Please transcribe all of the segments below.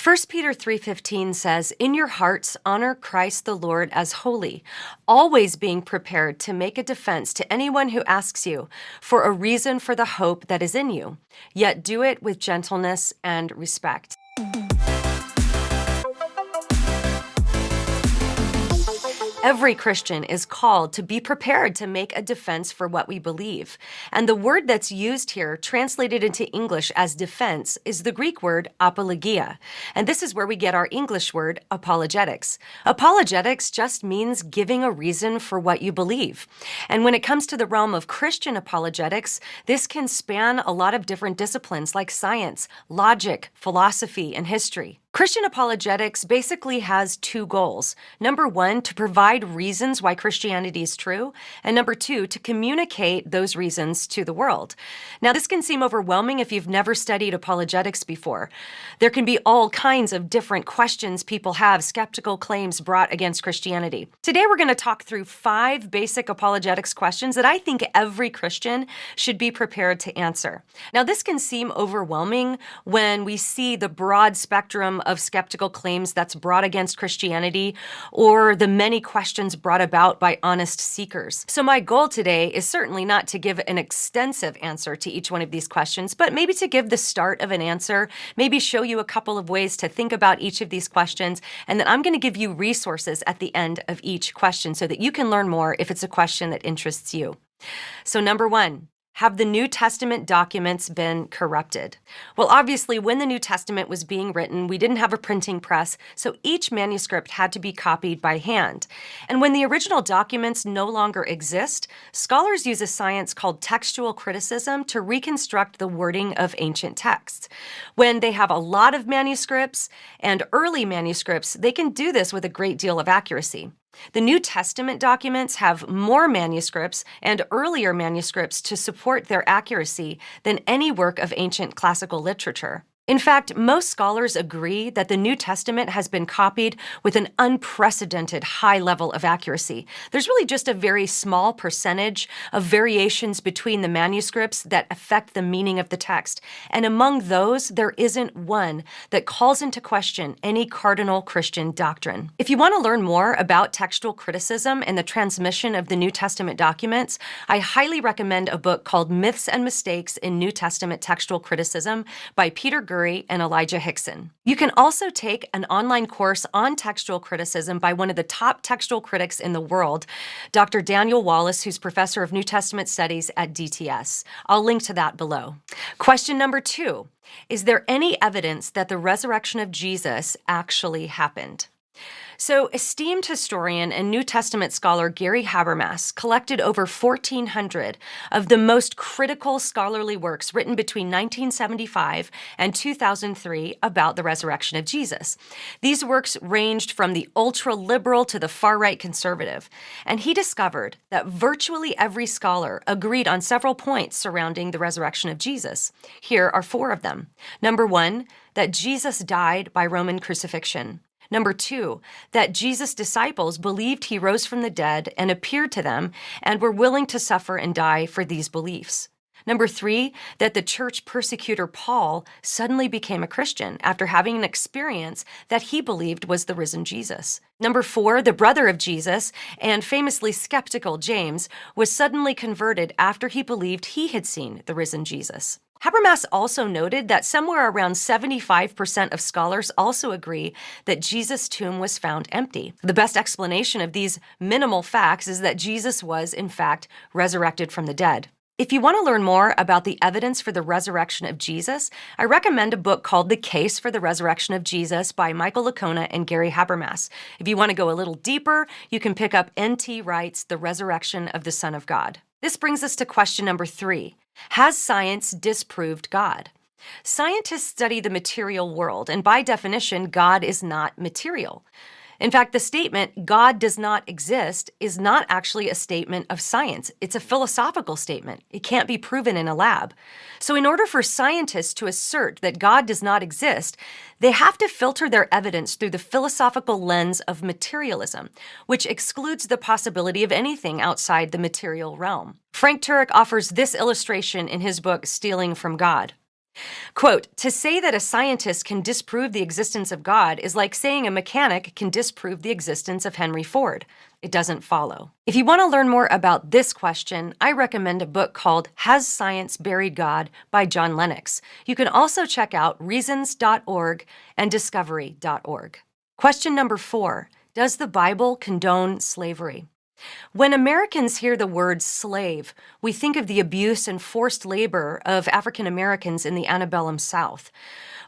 1 Peter 3:15 says, "In your hearts honor Christ the Lord as holy, always being prepared to make a defense to anyone who asks you for a reason for the hope that is in you, yet do it with gentleness and respect." Every Christian is called to be prepared to make a defense for what we believe. And the word that's used here, translated into English as defense, is the Greek word apologia. And this is where we get our English word apologetics. Apologetics just means giving a reason for what you believe. And when it comes to the realm of Christian apologetics, this can span a lot of different disciplines like science, logic, philosophy, and history. Christian apologetics basically has two goals. Number one, to provide reasons why Christianity is true, and number two, to communicate those reasons to the world. Now, this can seem overwhelming if you've never studied apologetics before. There can be all kinds of different questions people have, skeptical claims brought against Christianity. Today, we're going to talk through 5 basic apologetics questions that I think every Christian should be prepared to answer. Now, this can seem overwhelming when we see the broad spectrum of skeptical claims that's brought against Christianity, or the many questions brought about by honest seekers. So my goal today is certainly not to give an extensive answer to each one of these questions, but maybe to give the start of an answer, maybe show you a couple of ways to think about each of these questions, and then I'm going to give you resources at the end of each question so that you can learn more if it's a question that interests you. So number 1, have the New Testament documents been corrupted? Well, obviously, when the New Testament was being written, we didn't have a printing press, so each manuscript had to be copied by hand. And when the original documents no longer exist, scholars use a science called textual criticism to reconstruct the wording of ancient texts. When they have a lot of manuscripts and early manuscripts, they can do this with a great deal of accuracy. The New Testament documents have more manuscripts and earlier manuscripts to support their accuracy than any work of ancient classical literature. In fact, most scholars agree that the New Testament has been copied with an unprecedented high level of accuracy. There's really just a very small percentage of variations between the manuscripts that affect the meaning of the text. And among those, there isn't one that calls into question any cardinal Christian doctrine. If you want to learn more about textual criticism and the transmission of the New Testament documents, I highly recommend a book called Myths and Mistakes in New Testament Textual Criticism by Peter Gurry and Elijah Hickson. You can also take an online course on textual criticism by one of the top textual critics in the world, Dr. Daniel Wallace, who's professor of New Testament Studies at DTS. I'll link to that below. Question number 2, is there any evidence that the resurrection of Jesus actually happened? So, esteemed historian and New Testament scholar Gary Habermas collected over 1,400 of the most critical scholarly works written between 1975 and 2003 about the resurrection of Jesus. These works ranged from the ultra-liberal to the far-right conservative, and he discovered that virtually every scholar agreed on several points surrounding the resurrection of Jesus. Here are 4 of them. Number 1, that Jesus died by Roman crucifixion. Number 2, that Jesus' disciples believed he rose from the dead and appeared to them and were willing to suffer and die for these beliefs. Number 3, that the church persecutor Paul suddenly became a Christian after having an experience that he believed was the risen Jesus. Number 4, the brother of Jesus and famously skeptical James was suddenly converted after he believed he had seen the risen Jesus. Habermas also noted that somewhere around 75% of scholars also agree that Jesus' tomb was found empty. The best explanation of these minimal facts is that Jesus was, in fact, resurrected from the dead. If you want to learn more about the evidence for the resurrection of Jesus, I recommend a book called The Case for the Resurrection of Jesus by Michael Licona and Gary Habermas. If you want to go a little deeper, you can pick up N.T. Wright's The Resurrection of the Son of God. This brings us to question number 3. Has science disproved God? Scientists study the material world, and by definition, God is not material. In fact, the statement, God does not exist, is not actually a statement of science. It's a philosophical statement. It can't be proven in a lab. So in order for scientists to assert that God does not exist, they have to filter their evidence through the philosophical lens of materialism, which excludes the possibility of anything outside the material realm. Frank Turek offers this illustration in his book, Stealing from God. Quote, "To say that a scientist can disprove the existence of God is like saying a mechanic can disprove the existence of Henry Ford. It doesn't follow." If you want to learn more about this question, I recommend a book called Has Science Buried God by John Lennox. You can also check out reasons.org and discovery.org. Question number 4. Does the Bible condone slavery? When Americans hear the word slave, we think of the abuse and forced labor of African Americans in the antebellum South.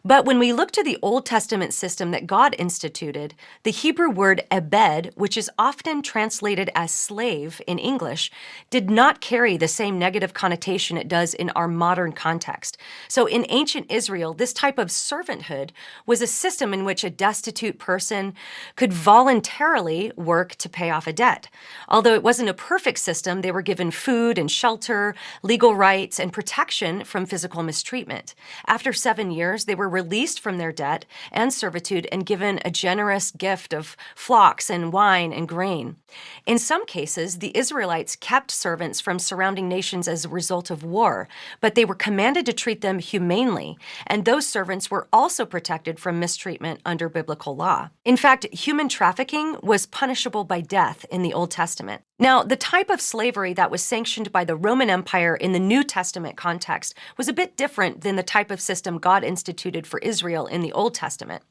But when we look to the Old Testament system that God instituted, the Hebrew word ebed, which is often translated as slave in English, did not carry the same negative connotation it does in our modern context. So in ancient Israel, this type of servanthood was a system in which a destitute person could voluntarily work to pay off a debt. Although it wasn't a perfect system, they were given food and shelter, legal rights, and protection from physical mistreatment. After 7 years, they were released from their debt and servitude and given a generous gift of flocks and wine and grain. In some cases, the Israelites kept servants from surrounding nations as a result of war, but they were commanded to treat them humanely, and those servants were also protected from mistreatment under biblical law. In fact, human trafficking was punishable by death in the Old Testament. Now, the type of slavery that was sanctioned by the Roman Empire in the New Testament context was a bit different than the type of system God instituted for Israel in the Old Testament.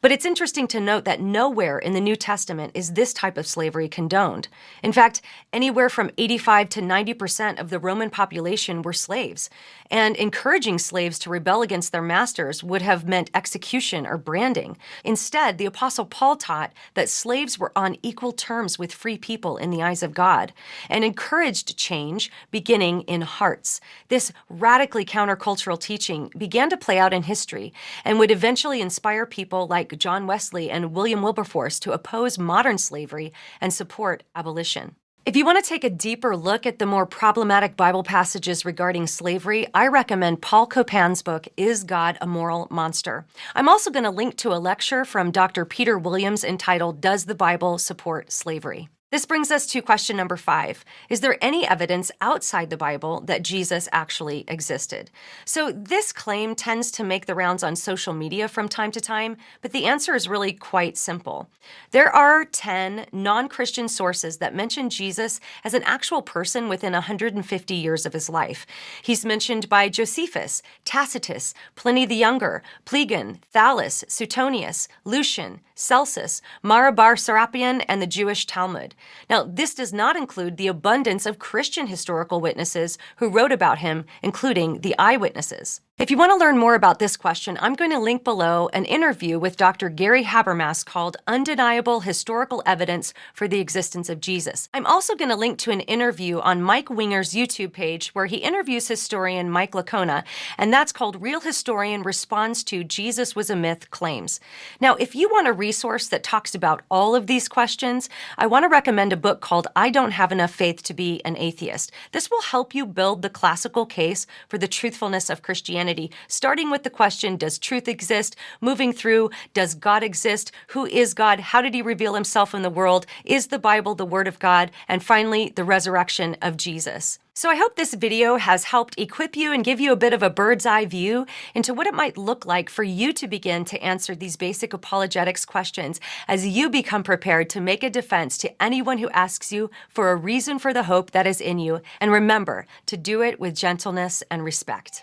But it's interesting to note that nowhere in the New Testament is this type of slavery condoned. In fact, anywhere from 85 to 90% of the Roman population were slaves, and encouraging slaves to rebel against their masters would have meant execution or branding. Instead, the Apostle Paul taught that slaves were on equal terms with free people in the eyes of God, and encouraged change beginning in hearts. This radically countercultural teaching began to play out in history and would eventually inspire people like John Wesley and William Wilberforce to oppose modern slavery and support abolition. If you want to take a deeper look at the more problematic Bible passages regarding slavery, I recommend Paul Copan's book, Is God a Moral Monster? I'm also going to link to a lecture from Dr. Peter Williams entitled, Does the Bible Support Slavery? This brings us to question number 5. Is there any evidence outside the Bible that Jesus actually existed? So this claim tends to make the rounds on social media from time to time, but the answer is really quite simple. There are 10 non-Christian sources that mention Jesus as an actual person within 150 years of his life. He's mentioned by Josephus, Tacitus, Pliny the Younger, Plegon, Thallus, Suetonius, Lucian, Celsus, Marabar Serapion, and the Jewish Talmud. Now, this does not include the abundance of Christian historical witnesses who wrote about him, including the eyewitnesses. If you want to learn more about this question, I'm going to link below an interview with Dr. Gary Habermas called Undeniable Historical Evidence for the Existence of Jesus. I'm also going to link to an interview on Mike Winger's YouTube page where he interviews historian Mike Lacona, and that's called Real Historian Responds to Jesus Was a Myth Claims. Now, if you want a resource that talks about all of these questions, I want to recommend a book called I Don't Have Enough Faith to Be an Atheist. This will help you build the classical case for the truthfulness of Christianity, starting with the question, does truth exist? Moving through, does God exist? Who is God? How did he reveal himself in the world? Is the Bible the Word of God? And finally, the resurrection of Jesus. So I hope this video has helped equip you and give you a bit of a bird's eye view into what it might look like for you to begin to answer these basic apologetics questions as you become prepared to make a defense to anyone who asks you for a reason for the hope that is in you. And remember to do it with gentleness and respect.